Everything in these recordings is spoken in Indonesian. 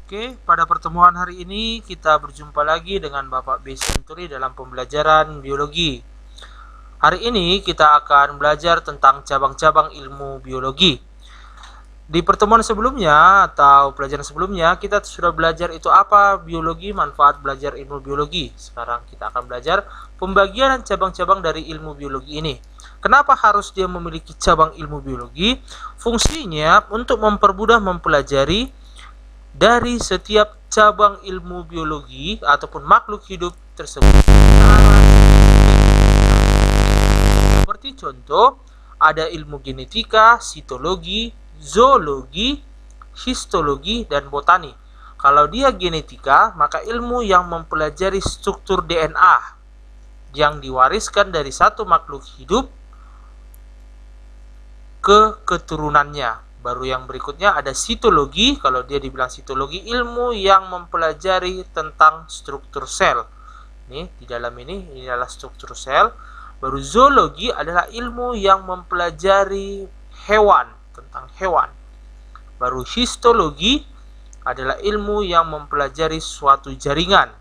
Oke, pada pertemuan hari ini kita berjumpa lagi dengan Bapak B. Senturi dalam pembelajaran biologi. Hari ini kita akan belajar tentang cabang-cabang ilmu biologi. Di pertemuan sebelumnya atau pelajaran sebelumnya kita sudah belajar itu apa biologi, manfaat belajar ilmu biologi. Sekarang kita akan belajar pembagian dan cabang-cabang dari ilmu biologi ini. Kenapa harus dia memiliki cabang ilmu biologi? Fungsinya untuk mempermudah mempelajari dari setiap cabang ilmu biologi ataupun makhluk hidup tersebut. Seperti contoh, ada ilmu genetika, sitologi, zoologi, histologi, dan botani. Kalau dia genetika, maka ilmu yang mempelajari struktur DNA yang diwariskan dari satu makhluk hidup ke keturunannya. Baru yang berikutnya ada sitologi. Kalau dia dibilang sitologi, ilmu yang mempelajari tentang struktur sel. Nih, di dalam ini adalah struktur sel. Baru zoologi adalah ilmu yang mempelajari hewan, tentang hewan. Baru histologi adalah ilmu yang mempelajari suatu jaringan.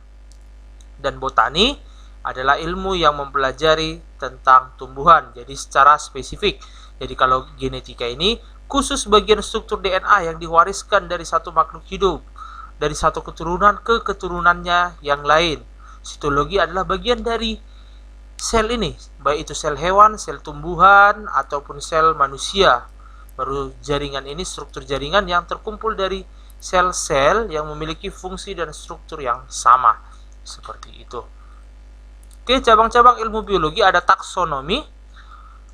Dan botani adalah ilmu yang mempelajari tentang tumbuhan, jadi secara spesifik. Jadi kalau genetika ini khusus bagian struktur DNA yang diwariskan dari satu makhluk hidup, dari satu keturunan ke keturunannya yang lain. Sitologi adalah bagian dari sel ini, baik itu sel hewan, sel tumbuhan, ataupun sel manusia. Baru jaringan ini struktur jaringan yang terkumpul dari sel-sel yang memiliki fungsi dan struktur yang sama. Seperti itu. Oke, cabang-cabang ilmu biologi ada taksonomi.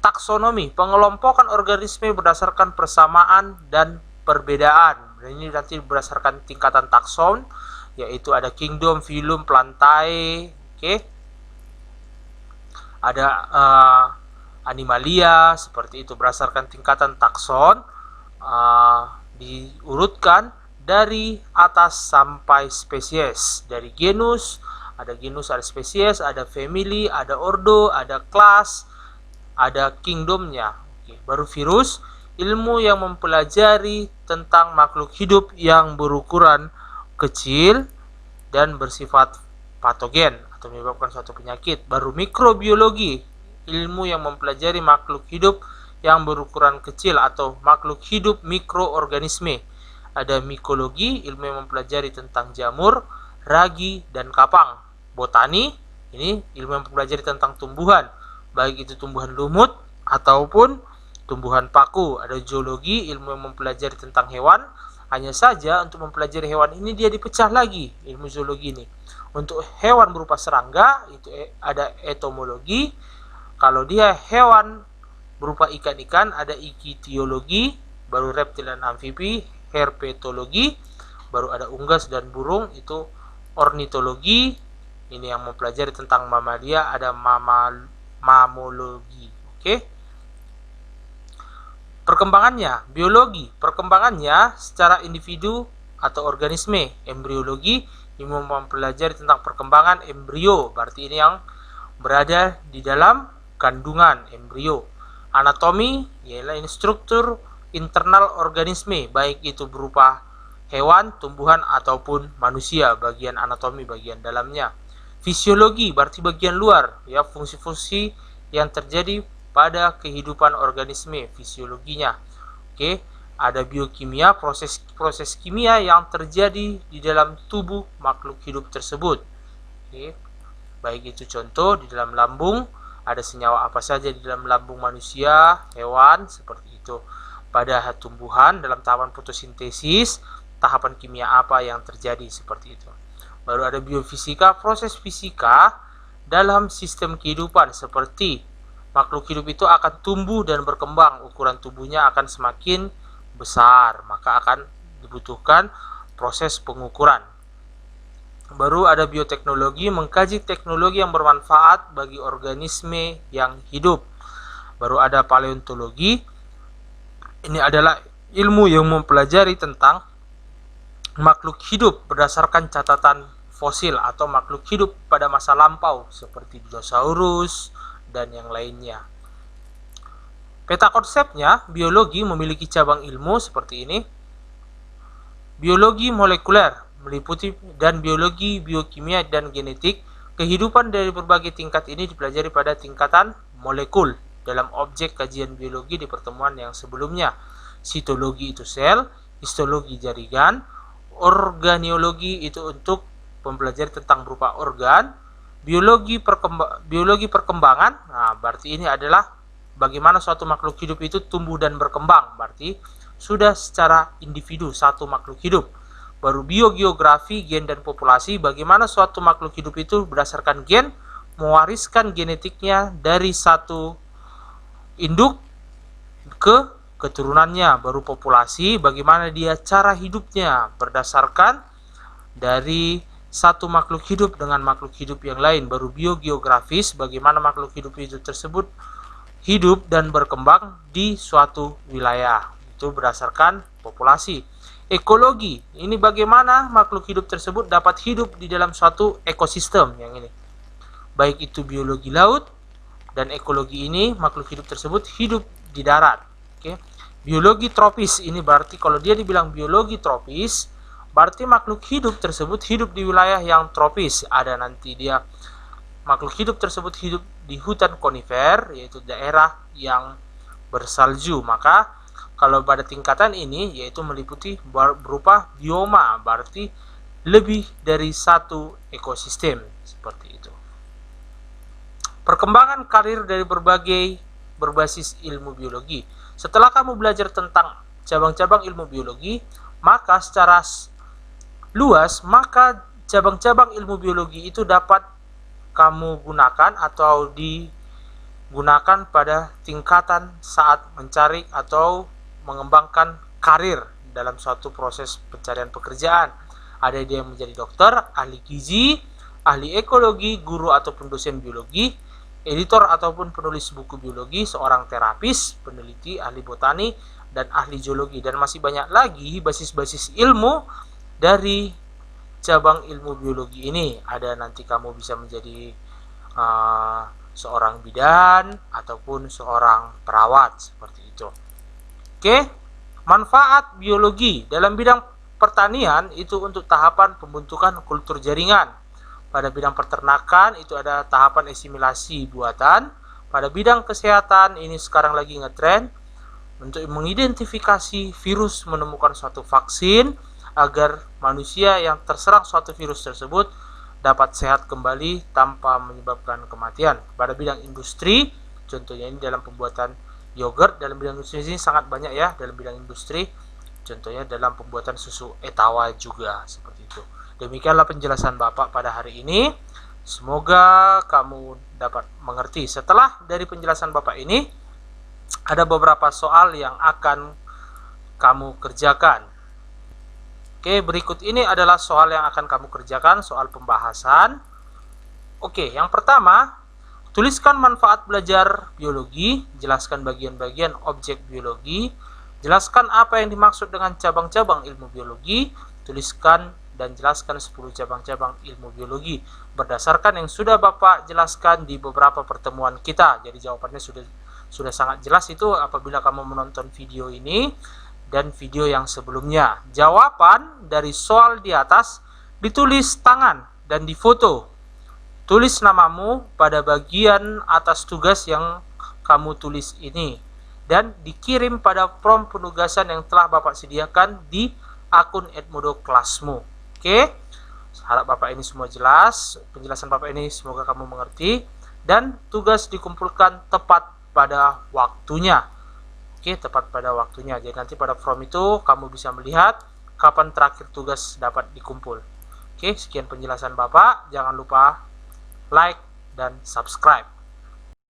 Taksonomi, pengelompokan organisme berdasarkan persamaan dan perbedaan. Dan ini nanti berdasarkan tingkatan takson, yaitu ada kingdom, phylum, plantae. Oke. Ada animalia, seperti itu berdasarkan tingkatan takson, diurutkan dari atas sampai spesies. Dari genus, ada spesies, ada family, ada ordo, ada kelas, ada kingdomnya. Oke. Baru virus, ilmu yang mempelajari tentang makhluk hidup yang berukuran kecil dan bersifat patogen atau menyebabkan suatu penyakit. Baru mikrobiologi, ilmu yang mempelajari makhluk hidup yang berukuran kecil atau makhluk hidup mikroorganisme. Ada mikologi, ilmu yang mempelajari tentang jamur, ragi, dan kapang. Botani, ini ilmu yang mempelajari tentang tumbuhan, baik itu tumbuhan lumut ataupun tumbuhan paku. Ada zoologi, ilmu yang mempelajari tentang hewan. Hanya saja untuk mempelajari hewan ini dia dipecah lagi ilmu zoologi ini. Untuk hewan berupa serangga itu ada entomologi. Kalau dia hewan berupa ikan-ikan ada ichtyologi. Baru reptil dan amfibi herpetologi. Baru ada unggas dan burung itu ornitologi. Ini yang mempelajari tentang mamalia ada mamologi. Oke. Perkembangannya, biologi, perkembangannya secara individu atau organisme. Embriologi ilmu mempelajari tentang perkembangan embrio, berarti ini yang berada di dalam kandungan embrio. Anatomi ialah ini struktur internal organisme, baik itu berupa hewan, tumbuhan ataupun manusia, bagian anatomi bagian dalamnya. Fisiologi berarti bagian luar, ya, fungsi-fungsi yang terjadi pada kehidupan organisme, fisiologinya. Oke. Ada biokimia, proses kimia yang terjadi di dalam tubuh makhluk hidup tersebut. Oke. Baik itu contoh di dalam lambung, ada senyawa apa saja di dalam lambung manusia, hewan, seperti itu. Pada tumbuhan dalam tahapan fotosintesis, tahapan kimia apa yang terjadi, seperti itu. Baru ada biofisika, proses fisika dalam sistem kehidupan, seperti makhluk hidup itu akan tumbuh dan berkembang, ukuran tubuhnya akan semakin besar, maka akan dibutuhkan proses pengukuran. Baru ada bioteknologi, mengkaji teknologi yang bermanfaat bagi organisme yang hidup. Baru ada paleontologi, ini adalah ilmu yang mempelajari tentang makhluk hidup berdasarkan catatan fosil atau makhluk hidup pada masa lampau seperti dinosaurus dan yang lainnya. Peta konsepnya, biologi memiliki cabang ilmu seperti ini. Biologi molekuler meliputi dan biologi, biokimia, dan genetik. Kehidupan dari berbagai tingkat ini dipelajari pada tingkatan molekul dalam objek kajian biologi di pertemuan yang sebelumnya. Sitologi itu sel, histologi jaringan, organiologi itu untuk mempelajari tentang berupa organ, biologi perkembangan. Nah, berarti ini adalah bagaimana suatu makhluk hidup itu tumbuh dan berkembang, berarti sudah secara individu satu makhluk hidup. Baru biogeografi, gen dan populasi, bagaimana suatu makhluk hidup itu berdasarkan gen mewariskan genetiknya dari satu induk ke keturunannya. Baru populasi, bagaimana dia cara hidupnya berdasarkan dari satu makhluk hidup dengan makhluk hidup yang lain. Baru biogeografis, bagaimana makhluk hidup itu tersebut hidup dan berkembang di suatu wilayah, itu berdasarkan populasi. Ekologi, ini bagaimana makhluk hidup tersebut dapat hidup di dalam suatu ekosistem yang ini, baik itu biologi laut dan ekologi ini makhluk hidup tersebut hidup di darat. Oke. Biologi tropis, ini berarti kalau dia dibilang biologi tropis, berarti makhluk hidup tersebut hidup di wilayah yang tropis. Ada nanti dia makhluk hidup tersebut hidup di hutan konifer, yaitu daerah yang bersalju. Maka kalau pada tingkatan ini yaitu meliputi berupa bioma, berarti lebih dari satu ekosistem, seperti itu. Perkembangan karir dari berbasis ilmu biologi. Setelah kamu belajar tentang cabang-cabang ilmu biologi, maka secara luas, maka cabang-cabang ilmu biologi itu dapat kamu gunakan atau digunakan pada tingkatan saat mencari atau mengembangkan karir dalam suatu proses pencarian pekerjaan. Ada dia yang menjadi dokter, ahli gizi, ahli ekologi, guru ataupun dosen biologi, editor ataupun penulis buku biologi, seorang terapis, peneliti, ahli botani, dan ahli geologi. Dan masih banyak lagi basis-basis ilmu dari cabang ilmu biologi ini. Ada nanti kamu bisa menjadi seorang bidan ataupun seorang perawat, seperti itu. Oke, manfaat biologi dalam bidang pertanian itu untuk tahapan pembentukan kultur jaringan. Pada bidang peternakan itu ada tahapan asimilasi buatan. Pada bidang kesehatan ini sekarang lagi ngetren untuk mengidentifikasi virus, menemukan suatu vaksin agar manusia yang terserang suatu virus tersebut dapat sehat kembali tanpa menyebabkan kematian. Pada bidang industri, contohnya ini dalam pembuatan yogurt, dalam bidang industri ini sangat banyak ya, dalam bidang industri, contohnya dalam pembuatan susu etawa juga, seperti itu. Demikianlah penjelasan Bapak pada hari ini. Semoga kamu dapat mengerti. Setelah dari penjelasan Bapak ini, ada beberapa soal yang akan kamu kerjakan. Oke, berikut ini adalah soal yang akan kamu kerjakan, soal pembahasan. Oke, yang pertama, tuliskan manfaat belajar biologi, jelaskan bagian-bagian objek biologi, jelaskan apa yang dimaksud dengan cabang-cabang ilmu biologi, tuliskan dan jelaskan 10 cabang-cabang ilmu biologi berdasarkan yang sudah Bapak jelaskan di beberapa pertemuan kita. Jadi jawabannya sudah sangat jelas itu apabila kamu menonton video ini dan video yang sebelumnya. Jawaban dari soal di atas ditulis tangan dan difoto. Tulis namamu pada bagian atas tugas yang kamu tulis ini dan dikirim pada form penugasan yang telah Bapak sediakan di akun Edmodo kelasmu. Oke, harap Bapak ini semua jelas. Penjelasan Bapak ini semoga kamu mengerti dan tugas dikumpulkan tepat pada waktunya. Oke, tepat pada waktunya. Jadi nanti pada form itu kamu bisa melihat kapan terakhir tugas dapat dikumpul. Oke, sekian penjelasan Bapak. Jangan lupa like dan subscribe.